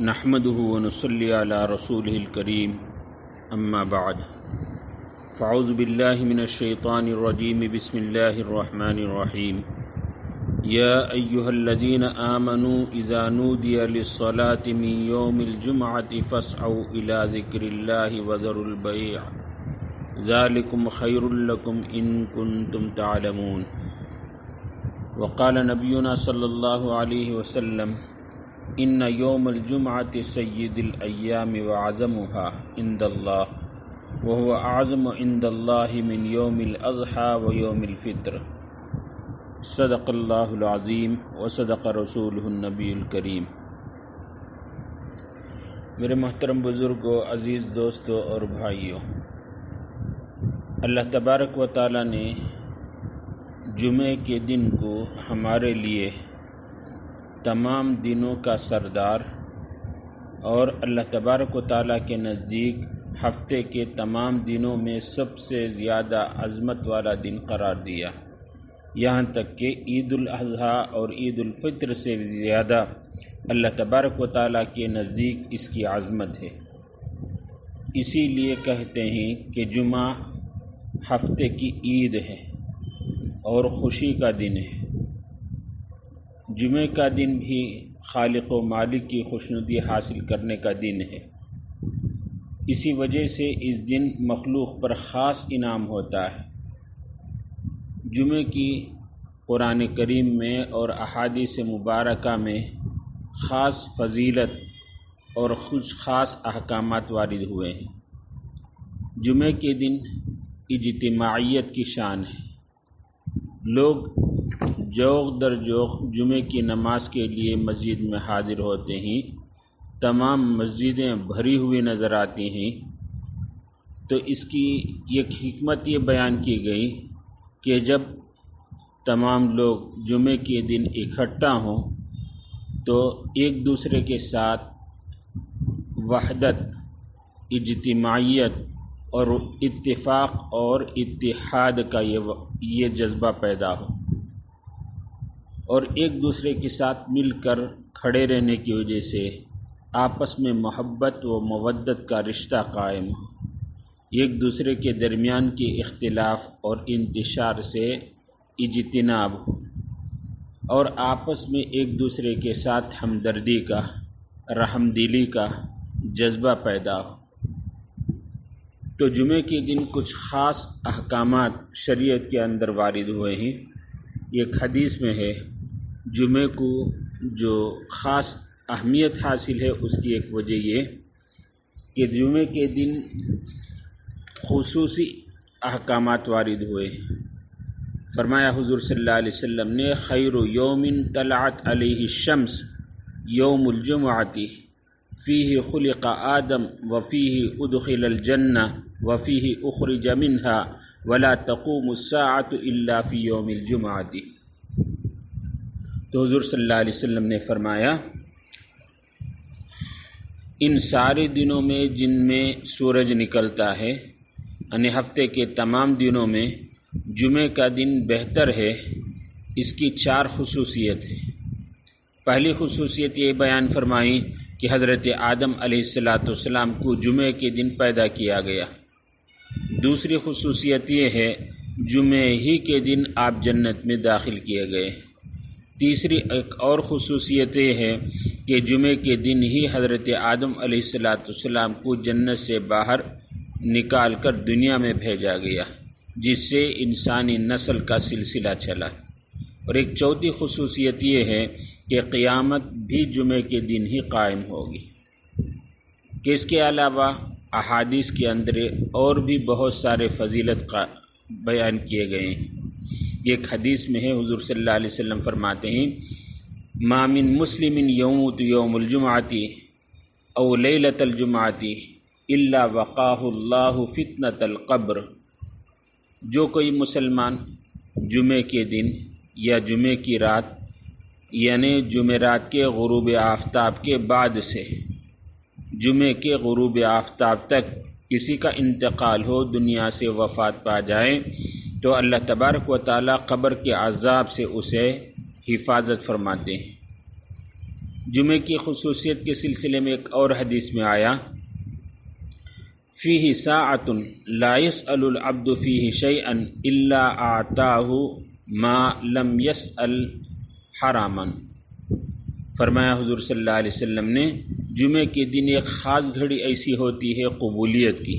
نحمده ونصلي على رسوله الكريم اما بعد فاعوذ بالله من الشيطان الرجيم بسم الله الرحمن الرحيم يا ايها الذين آمنوا اذا نودي للصلاة من يوم الجمعة فاسعوا الى ذكر الله وذروا البيع ذلكم خير لكم ان كنتم تعلمون وقال نبينا صلی اللہ علیہ وسلم ان یوم الجمعۃ سید الایام وعظمها عند اللہ وهو اعظم عند اللہ من یوم الاضحى ویوم الفطر صدق اللہ العظیم وصدق رسولہ النبی الکریم۔ میرے محترم بزرگوں، عزیز دوستوں اور بھائیوں، اللہ تبارک و تعالی نے جمعے کے دن کو ہمارے لیے تمام دنوں کا سردار اور اللہ تبارک و تعالیٰ کے نزدیک ہفتے کے تمام دنوں میں سب سے زیادہ عظمت والا دن قرار دیا، یہاں تک کہ عید الاضحیٰ اور عید الفطر سے زیادہ اللہ تبارک و تعالیٰ کے نزدیک اس کی عظمت ہے۔ اسی لیے کہتے ہیں کہ جمعہ ہفتے کی عید ہے اور خوشی کا دن ہے۔ جمعے کا دن بھی خالق و مالک کی خوشنودی حاصل کرنے کا دن ہے۔ اسی وجہ سے اس دن مخلوق پر خاص انعام ہوتا ہے۔ جمعے کی قرآن کریم میں اور احادیث مبارکہ میں خاص فضیلت اور خاص احکامات وارد ہوئے ہیں۔ جمعے کے دن اجتماعیت کی شان ہے۔ لوگ جوق در جوق جمعے کی نماز کے لیے مسجد میں حاضر ہوتے ہیں۔ تمام مسجدیں بھری ہوئی نظر آتی ہیں۔ تو اس کی ایک حکمت یہ بیان کی گئی کہ جب تمام لوگ جمعے کے دن اکٹھا ہوں تو ایک دوسرے کے ساتھ وحدت، اجتماعیت اور اتفاق اور اتحاد کا یہ جذبہ پیدا ہو، اور ایک دوسرے کے ساتھ مل کر کھڑے رہنے کی وجہ سے آپس میں محبت و مودت کا رشتہ قائم ہو، ایک دوسرے کے درمیان کے اختلاف اور انتشار سے اجتناب ہو، اور آپس میں ایک دوسرے کے ساتھ ہمدردی کا، رحم دلی کا جذبہ پیدا ہو۔ تو جمعے کے دن کچھ خاص احکامات شریعت کے اندر وارد ہوئے ہیں۔ ایک حدیث میں ہے، جمعے کو جو خاص اہمیت حاصل ہے اس کی ایک وجہ یہ کہ جمعے کے دن خصوصی احکامات وارد ہوئے ہیں۔ فرمایا حضور صلی اللہ علیہ وسلم نے، خیر یوم طلعت علیہ الشمس یوم الجمعۃ فیہ خلق آدم وفیہ ادخل الجنہ وفیہ اخرج منہا ولا تقوم الساعۃ الا فی یوم الجمعۃ۔ تو حضور صلی اللہ علیہ وسلم نے فرمایا، ان سارے دنوں میں جن میں سورج نکلتا ہے، یعنی ہفتے کے تمام دنوں میں جمعے کا دن بہتر ہے۔ اس کی 4 خصوصیت ہے۔ پہلی خصوصیت یہ بیان فرمائی کہ حضرت آدم علیہ السلام کو جمعے کے دن پیدا کیا گیا۔ دوسری خصوصیت یہ ہے جمعے ہی کے دن آپ جنت میں داخل کیے گئے۔ تیسری ایک اور خصوصیت یہ ہے کہ جمعے کے دن ہی حضرت آدم علیہ السلام کو جنت سے باہر نکال کر دنیا میں بھیجا گیا، جس سے انسانی نسل کا سلسلہ چلا۔ اور ایک چوتھی خصوصیت یہ ہے کہ قیامت بھی جمعے کے دن ہی قائم ہوگی۔ کہ اس کے علاوہ احادیث کے اندر اور بھی بہت سارے فضیلت کا بیان کیے گئے ہیں۔ ایک حدیث میں ہے، حضور صلی اللہ علیہ وسلم فرماتے ہیں، ما من مسلم یموت یوم الجمعۃ او لیلۃ الجمعۃ الا وقاہ اللہ فتنۃ القبر۔ جو کوئی مسلمان جمعے کے دن یا جمعے کی رات، یعنی جمعرات کے غروب آفتاب کے بعد سے جمعے کے غروب آفتاب تک کسی کا انتقال ہو، دنیا سے وفات پا جائے، تو اللہ تبارک و تعالیٰ قبر کے عذاب سے اسے حفاظت فرماتے ہیں۔ جمعے کی خصوصیت کے سلسلے میں ایک اور حدیث میں آیا فیہ ساعۃ لا یسأل العبد فیہ شیئا الا اعطاہ ما لم یسأل حراما۔ فرمایا حضور صلی اللہ علیہ وسلم نے جمعے کے دن ایک خاص گھڑی ایسی ہوتی ہے قبولیت کی،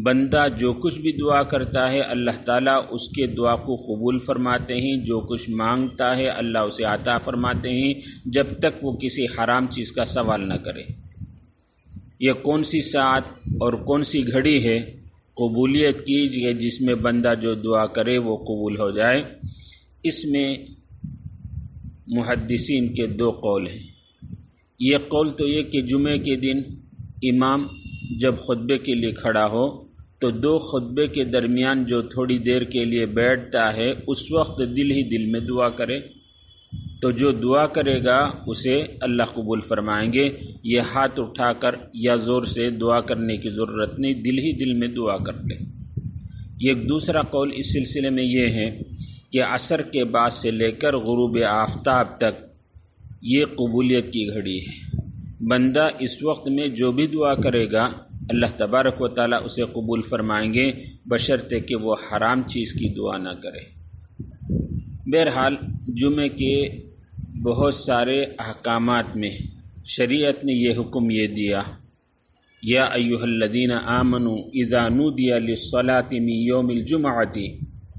بندہ جو کچھ بھی دعا کرتا ہے اللہ تعالیٰ اس کے دعا کو قبول فرماتے ہیں، جو کچھ مانگتا ہے اللہ اسے عطا فرماتے ہیں جب تک وہ کسی حرام چیز کا سوال نہ کرے۔ یہ کون سی ساعت اور کون سی گھڑی ہے قبولیت کی جس میں بندہ جو دعا کرے وہ قبول ہو جائے؟ اس میں محدثین کے دو قول ہیں۔ یہ قول تو یہ کہ جمعے کے دن امام جب خطبے کے لیے کھڑا ہو تو دو خطبے کے درمیان جو تھوڑی دیر کے لیے بیٹھتا ہے اس وقت دل ہی دل میں دعا کرے، تو جو دعا کرے گا اسے اللہ قبول فرمائیں گے۔ یہ ہاتھ اٹھا کر یا زور سے دعا کرنے کی ضرورت نہیں، دل ہی دل میں دعا کر لے۔ ایک دوسرا قول اس سلسلے میں یہ ہے کہ عصر کے بعد سے لے کر غروب آفتاب تک یہ قبولیت کی گھڑی ہے، بندہ اس وقت میں جو بھی دعا کرے گا اللہ تبارک و تعالیٰ اسے قبول فرمائیں گے بشرطے کہ وہ حرام چیز کی دعا نہ کرے۔ بہرحال جمعے کے بہت سارے احکامات میں شریعت نے یہ حکم یہ دیا یا ایھا الذین آمنوا اذا نودی للصلاۃ من یوم الجمعۃ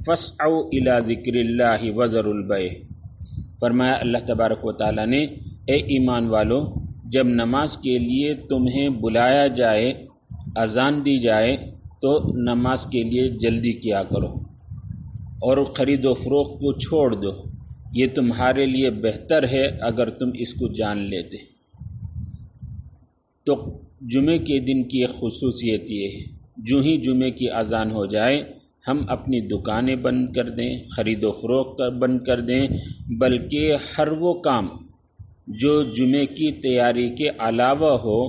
فاسعوا الی ذکر اللہ وذروا البیع۔ فرمایا اللہ تبارک و تعالیٰ نے اے ایمان والو، جب نماز کے لیے تمہیں بلایا جائے، اذان دی جائے تو نماز کے لیے جلدی کیا کرو اور خرید و فروخت کو چھوڑ دو، یہ تمہارے لیے بہتر ہے اگر تم اس کو جان لیتے۔ تو جمعے کے دن کی ایک خصوصیت یہ ہے جو ہی جمعے کی اذان ہو جائے ہم اپنی دکانیں بند کر دیں، خرید و فروخت بند کر دیں، بلکہ ہر وہ کام جو جمعے کی تیاری کے علاوہ ہو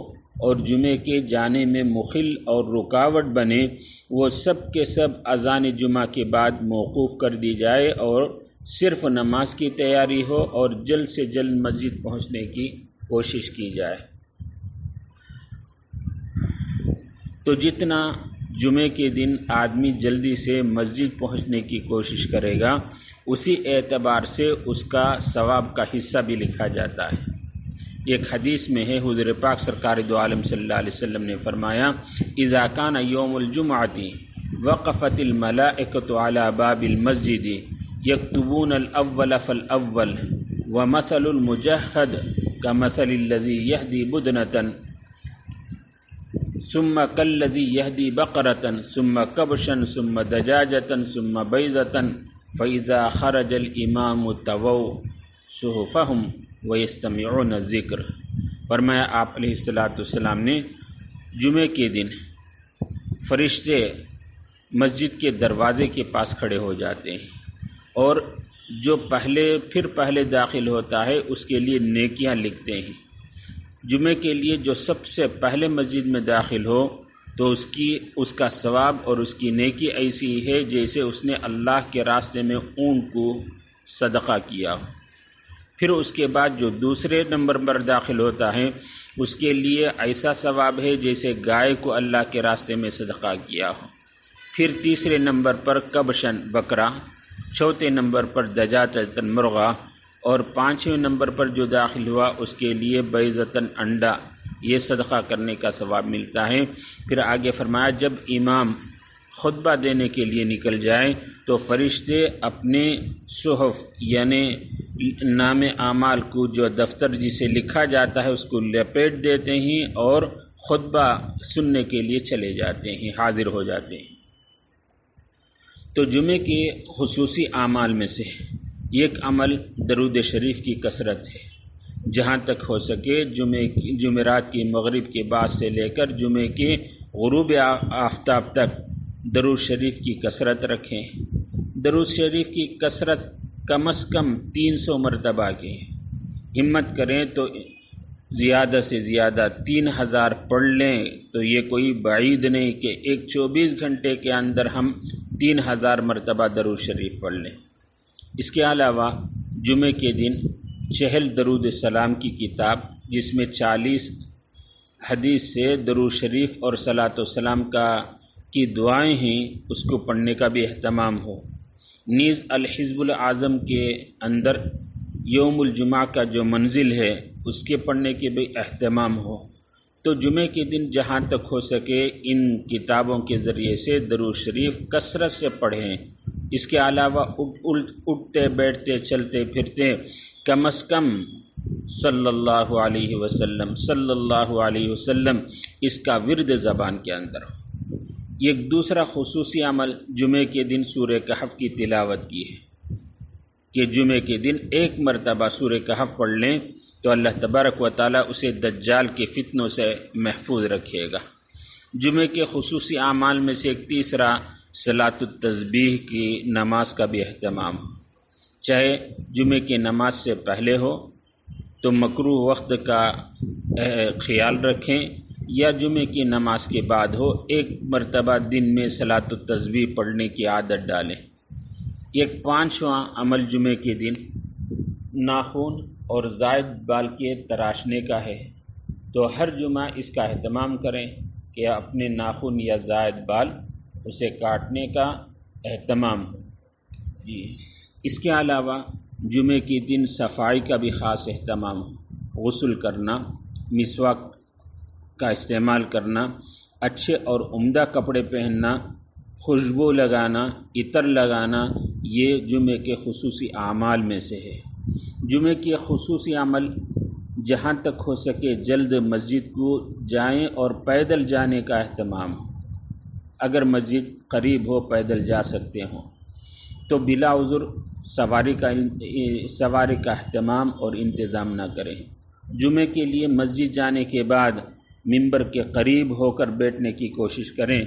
اور جمعے کے جانے میں مخل اور رکاوٹ بنے وہ سب کے سب اذان جمعہ کے بعد موقوف کر دی جائے اور صرف نماز کی تیاری ہو اور جلد سے جلد مسجد پہنچنے کی کوشش کی جائے۔ تو جتنا جمعے کے دن آدمی جلدی سے مسجد پہنچنے کی کوشش کرے گا اسی اعتبار سے اس کا ثواب کا حصہ بھی لکھا جاتا ہے۔ ایک حدیث میں ہے حضور پاک سرکار دو عالم صلی اللہ علیہ وسلم نے فرمایا اذا کان یوم الجمعۃ وقفت الملائکۃ علی باب المسجد یکتبون الاول فالاول ومثل المجہد کمثل الذی یہدی بدنۃ ثم كالذی یہدی بقرۃ ثم کبشا ثم دجاجۃ ثم بیضۃ فإذا خرج الامام طووا صحفهم ویستمعون الذکر۔ فرمایا آپ علیہ السلام نے جمعے کے دن فرشتے مسجد کے دروازے کے پاس کھڑے ہو جاتے ہیں اور جو پہلے داخل ہوتا ہے اس کے لیے نیکیاں لکھتے ہیں۔ جمعے کے لیے جو سب سے پہلے مسجد میں داخل ہو تو اس کا ثواب اور اس کی نیکی ایسی ہے جیسے اس نے اللہ کے راستے میں اونٹ کو صدقہ کیا ہو۔ پھر اس کے بعد جو دوسرے نمبر پر داخل ہوتا ہے اس کے لیے ایسا ثواب ہے جیسے گائے کو اللہ کے راستے میں صدقہ کیا ہو۔ پھر تیسرے نمبر پر کبشن بکرا، چوتھے نمبر پر دجاجتن مرغا اور پانچویں نمبر پر جو داخل ہوا اس کے لیے بیضتن انڈا، یہ صدقہ کرنے کا ثواب ملتا ہے۔ پھر آگے فرمایا جب امام خطبہ دینے کے لیے نکل جائے تو فرشتے اپنے صحف یعنی نام اعمال کو جو دفتر جسے لکھا جاتا ہے اس کو لپیٹ دیتے ہیں اور خطبہ سننے کے لیے چلے جاتے ہیں، حاضر ہو جاتے ہیں۔ تو جمعے کے خصوصی اعمال میں سے ایک عمل درود شریف کی کثرت ہے۔ جہاں تک ہو سکے جمعرات کی مغرب کے بعد سے لے کر جمعے کے غروب آفتاب تک درود شریف کی کثرت رکھیں۔ درود شریف کی کثرت کم از کم 300 مرتبہ کی، ہمت کریں تو زیادہ سے زیادہ 3000 پڑھ لیں تو یہ کوئی بعید نہیں کہ ایک 24 گھنٹے کے اندر ہم 3000 مرتبہ درود شریف پڑھ لیں۔ اس کے علاوہ جمعے کے دن 40 درود السلام کی کتاب، جس میں 40 حدیث سے درود شریف اور صلاۃ والسلام کی دعائیں ہیں، اس کو پڑھنے کا بھی اہتمام ہو۔ نیز الحزب الاعظم کے اندر یوم الجمعہ کا جو منزل ہے اس کے پڑھنے کے بھی اہتمام ہو۔ تو جمعے کے دن جہاں تک ہو سکے ان کتابوں کے ذریعے سے درود شریف کثرت سے پڑھیں۔ اس کے علاوہ اٹھتے بیٹھتے چلتے پھرتے کم از کم صلی اللہ علیہ وسلم اس کا ورد زبان کے اندر ہو۔ ایک دوسرا خصوصی عمل جمعے کے دن سورہ کہف کی تلاوت کی ہے کہ جمعے کے دن ایک مرتبہ سورہ کہف پڑھ لیں تو اللہ تبارک و تعالیٰ اسے دجال کے فتنوں سے محفوظ رکھے گا۔ جمعے کے خصوصی اعمال میں سے ایک تیسرا صلاۃ التسبیح کی نماز کا بھی اہتمام ہو، چاہے جمعے کی نماز سے پہلے ہو تو مکروہ وقت کا خیال رکھیں، یا جمعے کی نماز کے بعد ہو، ایک مرتبہ دن میں صلاۃ التسبیح پڑھنے کی عادت ڈالیں۔ ایک پانچواں عمل جمعے کے دن ناخن اور زائد بال کے تراشنے کا ہے، تو ہر جمعہ اس کا اہتمام کریں کہ اپنے ناخن یا زائد بال اسے کاٹنے کا اہتمام ہو۔ اس کے علاوہ جمعے کے دن صفائی کا بھی خاص اہتمام ہو، غسل کرنا، مسواک کا استعمال کرنا، اچھے اور عمدہ کپڑے پہننا، خوشبو لگانا، عطر لگانا، یہ جمعے کے خصوصی اعمال میں سے ہے۔ جمعے کے خصوصی عمل جہاں تک ہو سکے جلد مسجد کو جائیں اور پیدل جانے کا اہتمام ہو۔ اگر مسجد قریب ہو، پیدل جا سکتے ہوں تو بلا عذر سواری کا اہتمام اور انتظام نہ کریں۔ جمعے کے لیے مسجد جانے کے بعد ممبر کے قریب ہو کر بیٹھنے کی کوشش کریں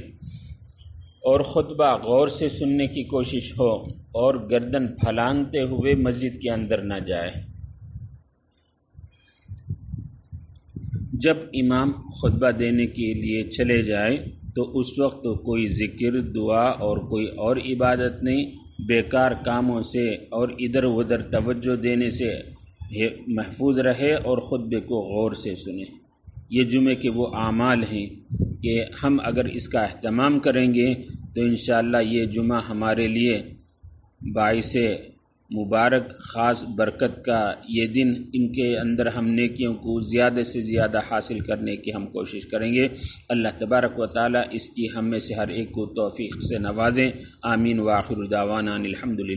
اور خطبہ غور سے سننے کی کوشش ہو، اور گردن پھلانگتے ہوئے مسجد کے اندر نہ جائے۔ جب امام خطبہ دینے کے لیے چلے جائے تو اس وقت کوئی ذکر، دعا اور کوئی اور عبادت نہیں، بیکار کاموں سے اور ادھر ادھر توجہ دینے سے محفوظ رہے اور خطبے کو غور سے سنیں۔ یہ جمعے کے وہ اعمال ہیں کہ ہم اگر اس کا اہتمام کریں گے تو انشاءاللہ یہ جمعہ ہمارے لیے باعث مبارک، خاص برکت کا یہ دن، ان کے اندر ہم نیکیوں کو زیادہ سے زیادہ حاصل کرنے کی ہم کوشش کریں گے۔ اللہ تبارک و تعالیٰ اس کی ہم میں سے ہر ایک کو توفیق سے نوازیں۔ آمین۔ وآخر دعوانا الحمدللہ۔